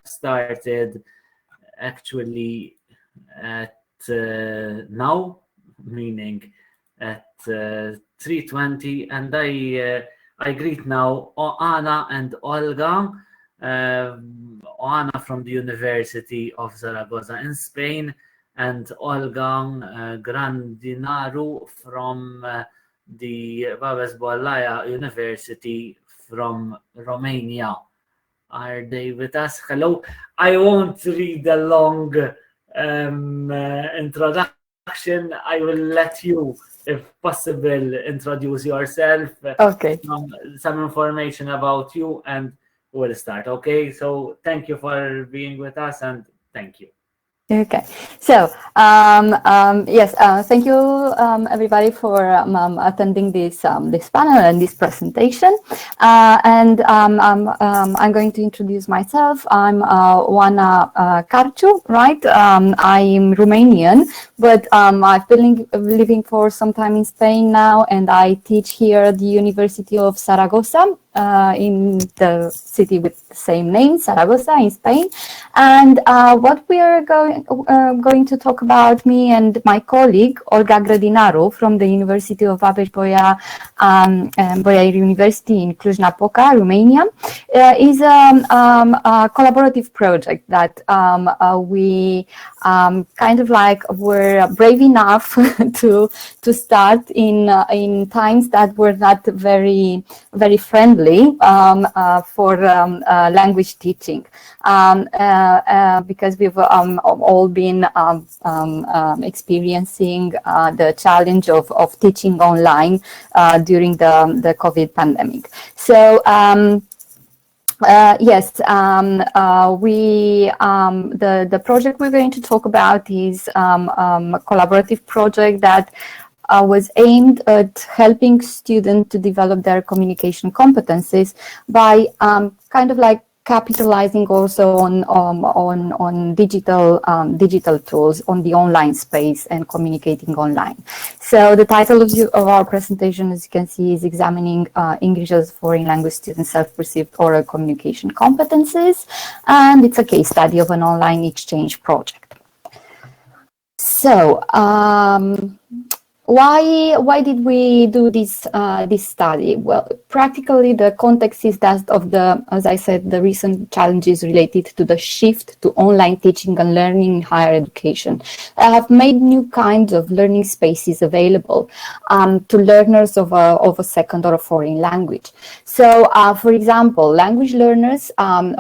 started actually at now, meaning at 3:20, and I greet now Anna and Olga. Anna from the University of Zaragoza in Spain, and Olga Grandinaru from the Babes Bollaya University from Romania. Are they with us? Hello. I won't read the long introduction. I will let you, if possible, introduce yourself. Okay. Some information about you, and we'll start. Okay. So thank you for being with us, and thank you. Okay, so yes, thank you everybody for attending this this panel and this presentation. And I'm going to introduce myself. I'm Oana Carciu, right? I'm Romanian, but I've been living for some time in Spain now, and I teach here at the University of Zaragoza. In the city with the same name, Zaragoza, in Spain. And what we are going to talk about, me and my colleague Olga Grădinaru from the University of Babes Bolyai University in Cluj-Napoca, Romania, is a collaborative project that we kind of like were brave enough to start in times that were not very friendly for language teaching, because we've all been experiencing the challenge of teaching online during the COVID pandemic. So yes, the project we're going to talk about is a collaborative project that was aimed at helping students to develop their communication competencies by kind of like capitalizing also on digital tools on the online space and communicating online. So the title of our presentation, as you can see, is examining English as foreign language students' self-perceived oral communication competencies, and it's a case study of an online exchange project. So why did we do this study? Well, practically the context is that of as I said, the recent challenges related to the shift to online teaching and learning in higher education have made new kinds of learning spaces available to learners of a second or a foreign language. So, for example, language learners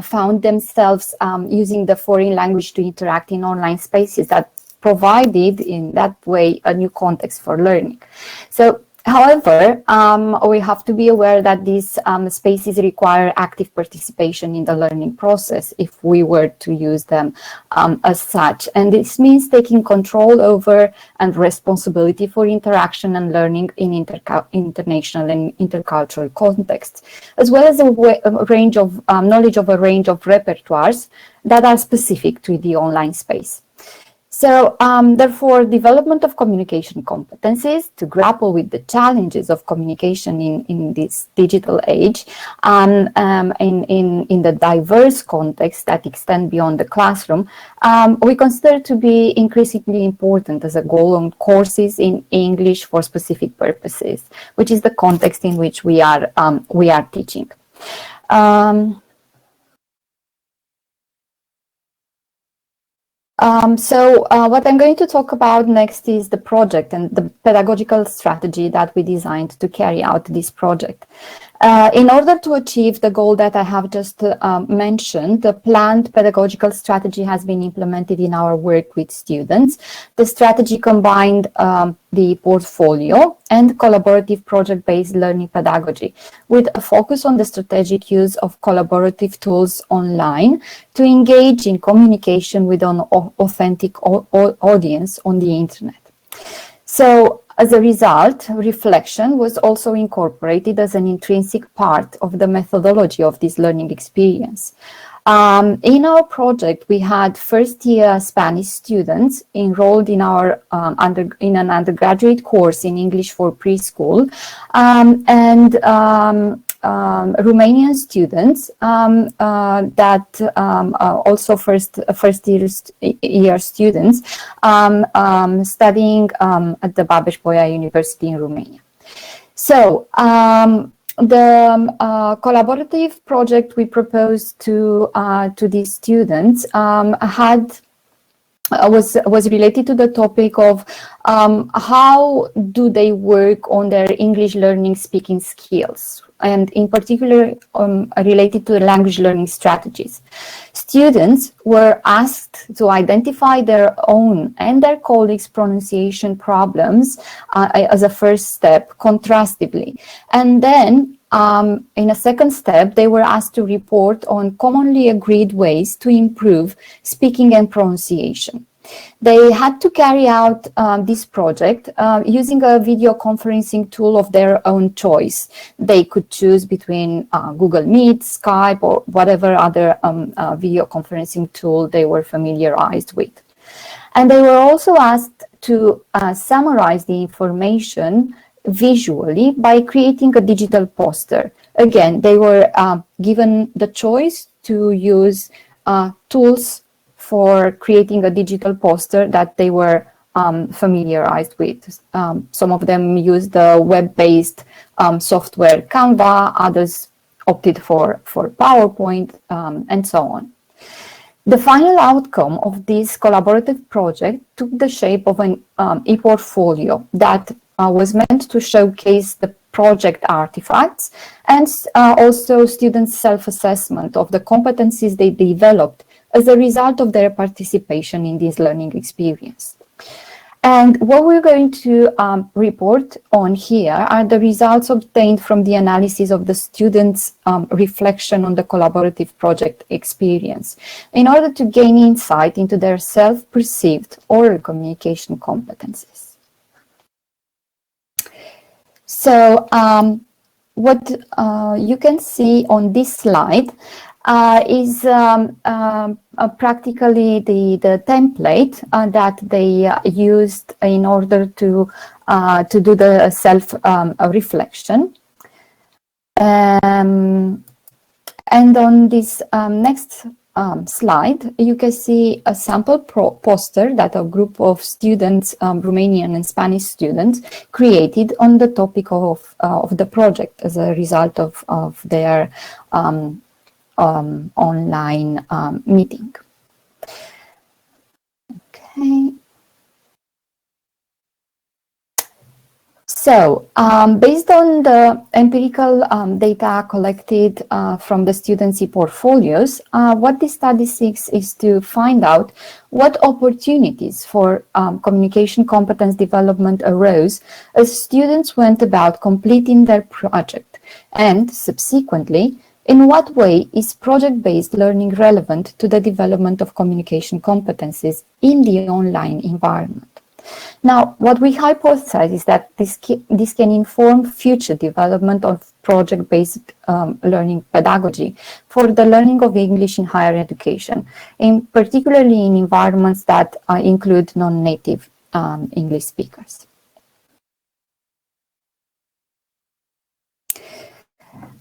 found themselves using the foreign language to interact in online spaces that provided in that way a new context for learning. So, however, we have to be aware that these spaces require active participation in the learning process if we were to use them as such. And this means taking control over and responsibility for interaction and learning in international and intercultural contexts, as well as a range of knowledge of a range of repertoires that are specific to the online space. So, therefore, development of communication competencies to grapple with the challenges of communication in this digital age, in the diverse context that extend beyond the classroom, we consider to be increasingly important as a goal on courses in English for specific purposes, which is the context in which we are teaching. What I'm going to talk about next is the project and the pedagogical strategy that we designed to carry out this project. In order to achieve the goal that I have just mentioned, the planned pedagogical strategy has been implemented in our work with students. The strategy combined the portfolio and collaborative project-based learning pedagogy with a focus on the strategic use of collaborative tools online to engage in communication with an authentic audience on the internet. So, as a result, reflection was also incorporated as an intrinsic part of the methodology of this learning experience. In our project, we had first-year Spanish students enrolled in our in an undergraduate course in English for preschool, Romanian students that also first year students studying at the Babeș-Bolyai University in Romania. So the collaborative project we proposed to these students was related to the topic of how do they work on their English learning speaking skills, and in particular related to language learning strategies. Students were asked to identify their own and their colleagues' pronunciation problems as a first step, contrastively, and then in a second step, they were asked to report on commonly agreed ways to improve speaking and pronunciation. They had to carry out this project using a video conferencing tool of their own choice. They could choose between Google Meet, Skype, or whatever other video conferencing tool they were familiarized with. And they were also asked to summarize the information visually by creating a digital poster. Again, they were given the choice to use tools for creating a digital poster that they were familiarized with. Some of them used the web-based software Canva, others opted for PowerPoint, and so on. The final outcome of this collaborative project took the shape of an e-portfolio that was meant to showcase the project artifacts and also students' self-assessment of the competencies they developed as a result of their participation in this learning experience. And what we're going to report on here are the results obtained from the analysis of the students' reflection on the collaborative project experience in order to gain insight into their self-perceived oral communication competencies. So what you can see on this slide is practically the template that they used in order to do the self-reflection. And on this next slide, you can see a sample poster that a group of students, Romanian and Spanish students, created on the topic of the project as a result of their online meeting. Okay. So, based on the empirical data collected from the students' e-portfolios, what this study seeks is to find out what opportunities for communication competence development arose as students went about completing their project, and subsequently, in what way is project-based learning relevant to the development of communication competencies in the online environment? Now, what we hypothesize is that this can inform future development of project-based learning pedagogy for the learning of English in higher education, particularly in environments that include non-native English speakers.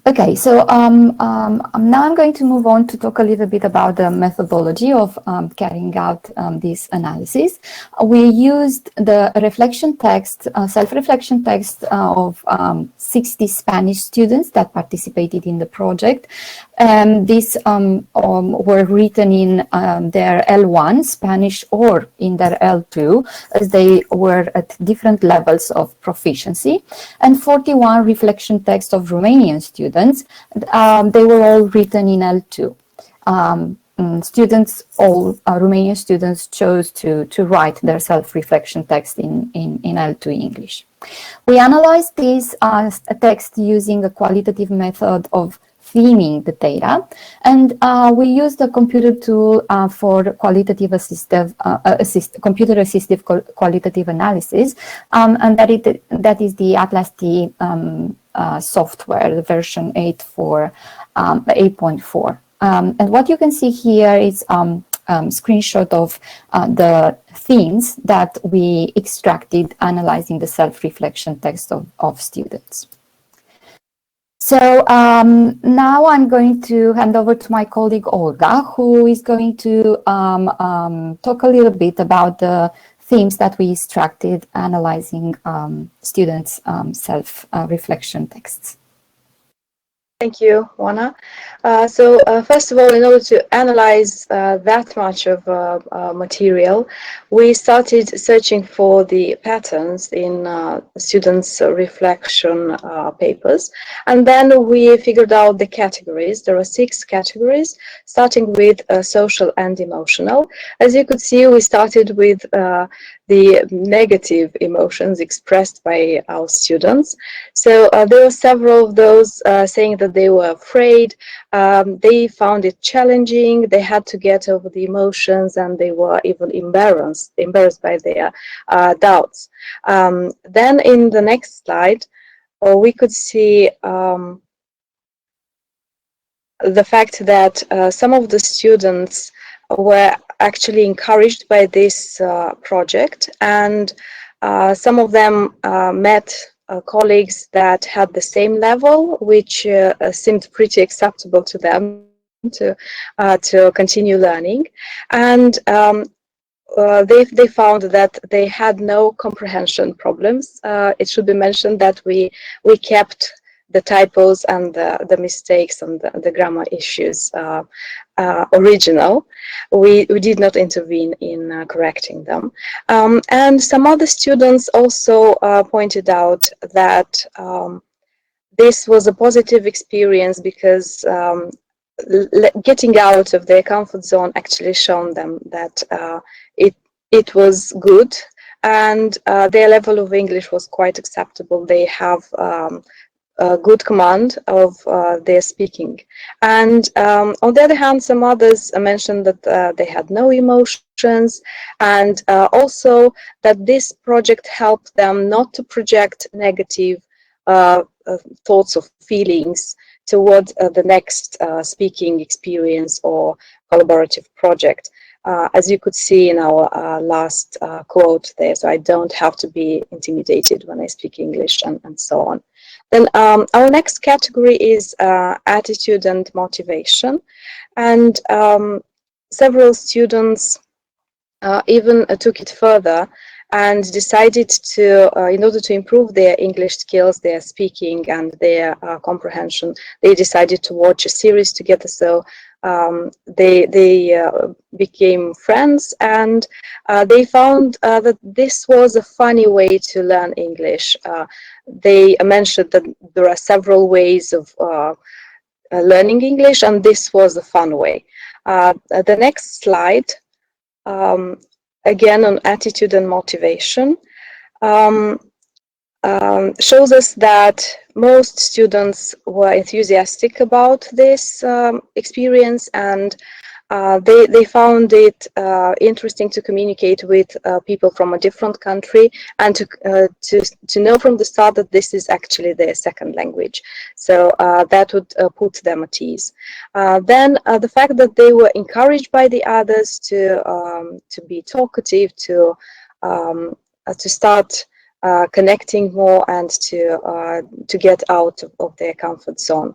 Okay, so now I'm going to move on to talk a little bit about the methodology of carrying out this analysis. We used the reflection text, self-reflection text of 60 Spanish students that participated in the project. These were written in their L1 Spanish or in their L2, as they were at different levels of proficiency, and 41 reflection texts of Romanian students. They were all written in L2. Romanian students chose to write their self-reflection text in L2 English. We analyzed this text using a qualitative method of theming the data, and we used a computer tool for qualitative computer-assistive qualitative analysis, and that is the Atlas T software, the version 8.4. And what you can see here is screenshot of the themes that we extracted analyzing the self-reflection text of students. So now I'm going to hand over to my colleague Olga, who is going to talk a little bit about the themes that we extracted analyzing students' self-reflection texts. Thank you, Juana. First of all, in order to analyze that much of material, we started searching for the patterns in students' reflection papers. And then we figured out the categories. There are 6 categories, starting with social and emotional. As you could see, we started with the negative emotions expressed by our students. So there were several of those saying that they were afraid, they found it challenging, they had to get over the emotions, and they were even embarrassed by their doubts. Then in the next slide, we could see the fact that some of the students were actually encouraged by this project, and some of them met colleagues that had the same level, which seemed pretty acceptable to them to continue learning. And they found that they had no comprehension problems. It should be mentioned that we kept the typos and the mistakes and the grammar issues original. We did not intervene in correcting them. And some other students also pointed out that this was a positive experience because getting out of their comfort zone actually shown them that it was good, and their level of English was quite acceptable. They have a good command of their speaking. And on the other hand, some others mentioned that they had no emotions, and also that this project helped them not to project negative thoughts or feelings towards the next speaking experience or collaborative project. As you could see in our last quote there, so I don't have to be intimidated when I speak English, and so on. Then our next category is attitude and motivation. And several students even took it further and decided to, in order to improve their English skills, their speaking and their comprehension, they decided to watch a series together. So they became friends, and they found that this was a funny way to learn English. They mentioned that there are several ways of learning English, and this was a fun way. The next slide, again on attitude and motivation, shows us that most students were enthusiastic about this experience, and they found it interesting to communicate with people from a different country, and to know from the start that this is actually their second language. So that would put them at ease. Then the fact that they were encouraged by the others to be talkative, to start connecting more, and to get out of their comfort zone.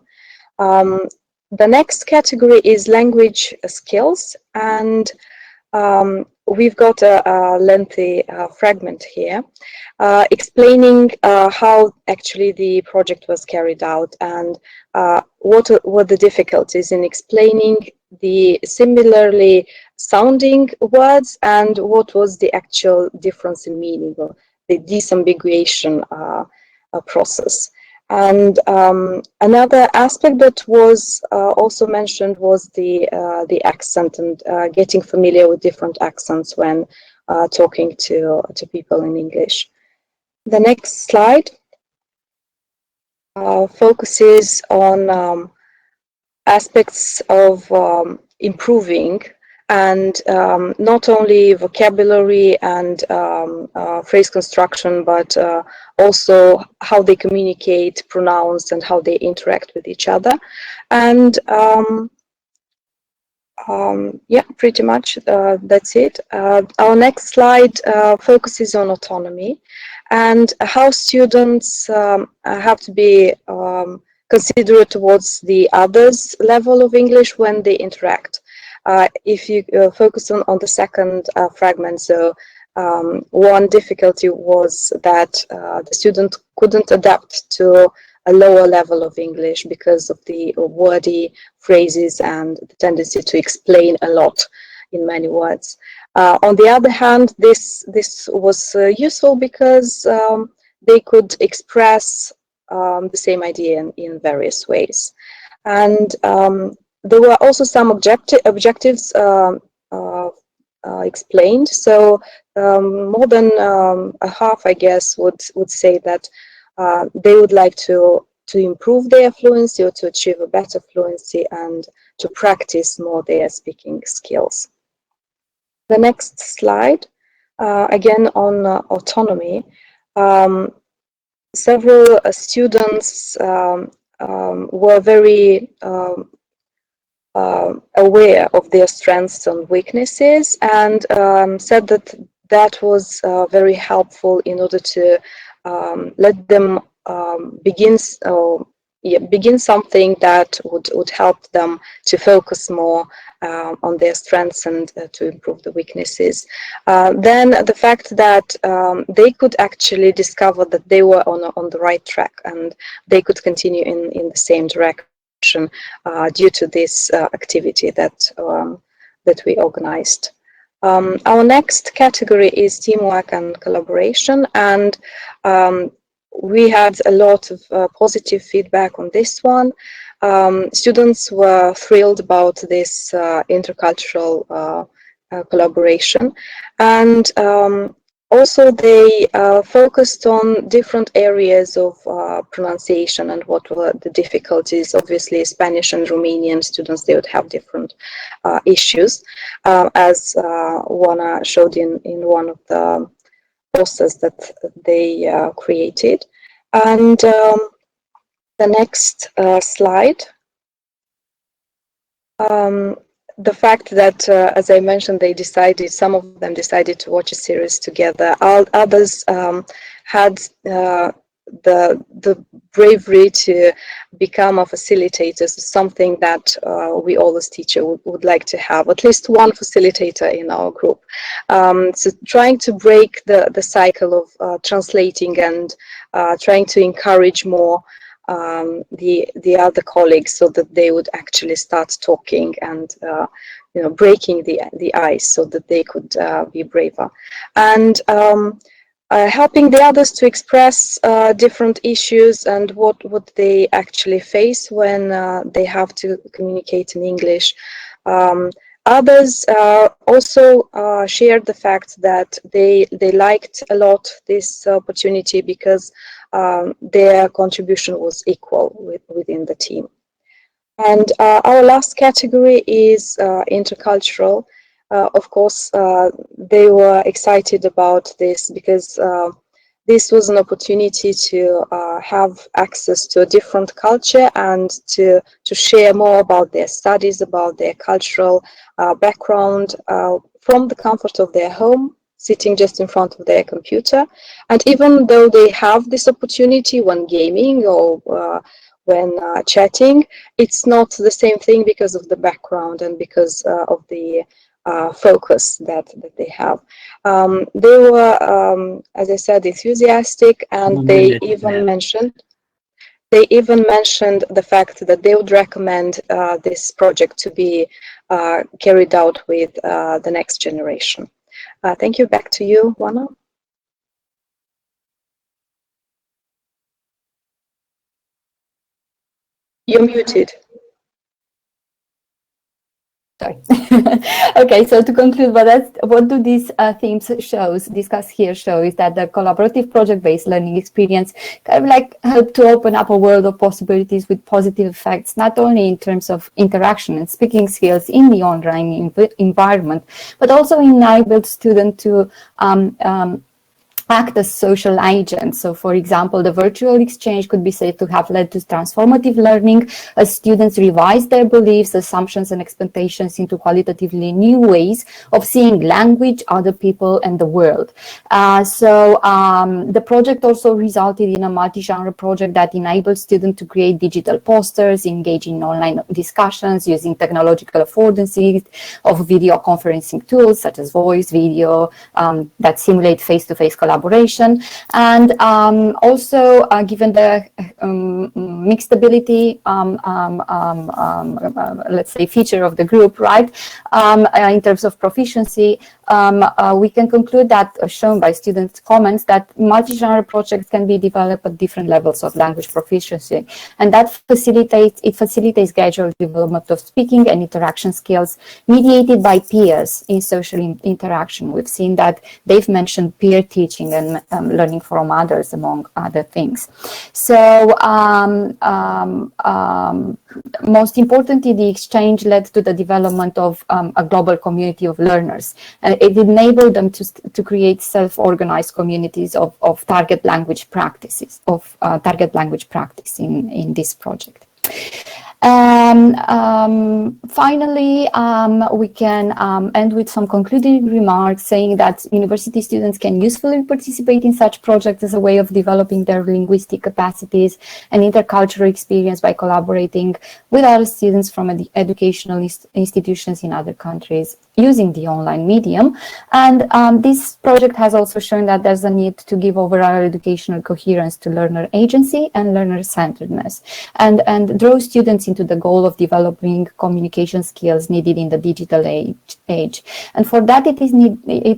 The next category is language skills, and we've got a lengthy fragment here explaining how actually the project was carried out, and what were the difficulties in explaining the similarly sounding words, and what was the actual difference in meaning, or the disambiguation process. And another aspect that was also mentioned was the accent, and getting familiar with different accents when talking to people in English. The next slide focuses on aspects of improving, and not only vocabulary and phrase construction, but also how they communicate, pronounce, and how they interact with each other. And yeah, pretty much that's it. Our next slide focuses on autonomy, and how students have to be considerate towards the others' level of English when they interact. If you focus on the second fragment, so one difficulty was that the student couldn't adapt to a lower level of English because of the wordy phrases and the tendency to explain a lot in many words. On the other hand, this was useful because they could express the same idea in various ways. And there were also some objectives explained. So more than a half, I guess, would say that they would like to improve their fluency or to achieve a better fluency and to practice more their speaking skills. The next slide, again on autonomy. Several students were very aware of their strengths and weaknesses, and said that that was very helpful in order to let them begin something that would help them to focus more on their strengths and to improve the weaknesses. Then the fact that they could actually discover that they were on the right track and they could continue in the same direction due to this activity that we organized. Our next category is teamwork and collaboration, and we had a lot of positive feedback on this one. Students were thrilled about this intercultural collaboration, and also they focused on different areas of pronunciation and what were the difficulties. Obviously, Spanish and Romanian students, they would have different issues, as Juana showed in one of the posters that they created. And the next slide. The fact that, as I mentioned, some of them decided to watch a series together. Others had the bravery to become a facilitator, something that we all as teachers would like to have, at least one facilitator in our group. So trying to break the cycle of translating and trying to encourage more the other colleagues so that they would actually start talking and breaking the ice so that they could be braver, and helping the others to express different issues and what they actually face when they have to communicate in English. Others also shared the fact that they liked a lot this opportunity because their contribution was equal within the team. And our last category is intercultural. Of course, they were excited about this because this was an opportunity to have access to a different culture and to share more about their studies, about their cultural background from the comfort of their home, sitting just in front of their computer. And even though they have this opportunity when gaming or when chatting, it's not the same thing because of the background and because of the focus that they have. They were, as I said, enthusiastic, and they even mentioned the fact that they would recommend this project to be carried out with the next generation. Thank you. Back to you, Juana. You're muted. Sorry. Okay, so to conclude, what do these themes discussed here show is that the collaborative project-based learning experience kind of like help to open up a world of possibilities with positive effects, not only in terms of interaction and speaking skills in the online environment, but also enabled students to act as social agents. So, for example, the virtual exchange could be said to have led to transformative learning as students revise their beliefs, assumptions, and expectations into qualitatively new ways of seeing language, other people, and the world. The project also resulted in a multi-genre project that enabled students to create digital posters, engage in online discussions using technological affordances of video conferencing tools such as voice, video, that simulate face-to-face collaboration. And also, given the mixed ability, let's say, feature of the group, right, in terms of proficiency, we can conclude that, shown by students' comments, that multi-genre projects can be developed at different levels of language proficiency, and that facilitates gradual development of speaking and interaction skills mediated by peers in social interaction. We've seen that they've mentioned peer teaching and learning from others, among other things. So most importantly, the exchange led to the development of a global community of learners, and it enabled them to create self-organized communities of target language practices, in this project. Finally, we can end with some concluding remarks, saying that university students can usefully participate in such projects as a way of developing their linguistic capacities and intercultural experience by collaborating with other students from educational institutions in other countries using the online medium. And this project has also shown that there's a need to give overall educational coherence to learner agency and learner-centeredness, and draw students into the goal of developing communication skills needed in the digital age. And for that, it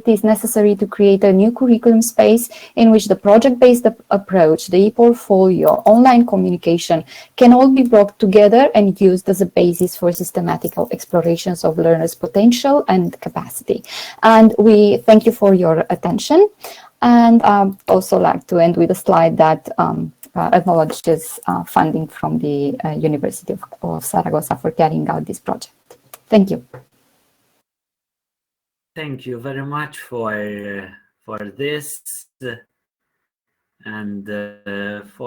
is necessary to create a new curriculum space in which the project-based approach, the e-portfolio, online communication can all be brought together and used as a basis for systematical explorations of learners' potential and capacity. And we thank you for your attention. And also like to end with a slide that acknowledges funding from the University of Zaragoza for carrying out this project. Thank you. Thank you very much for this and for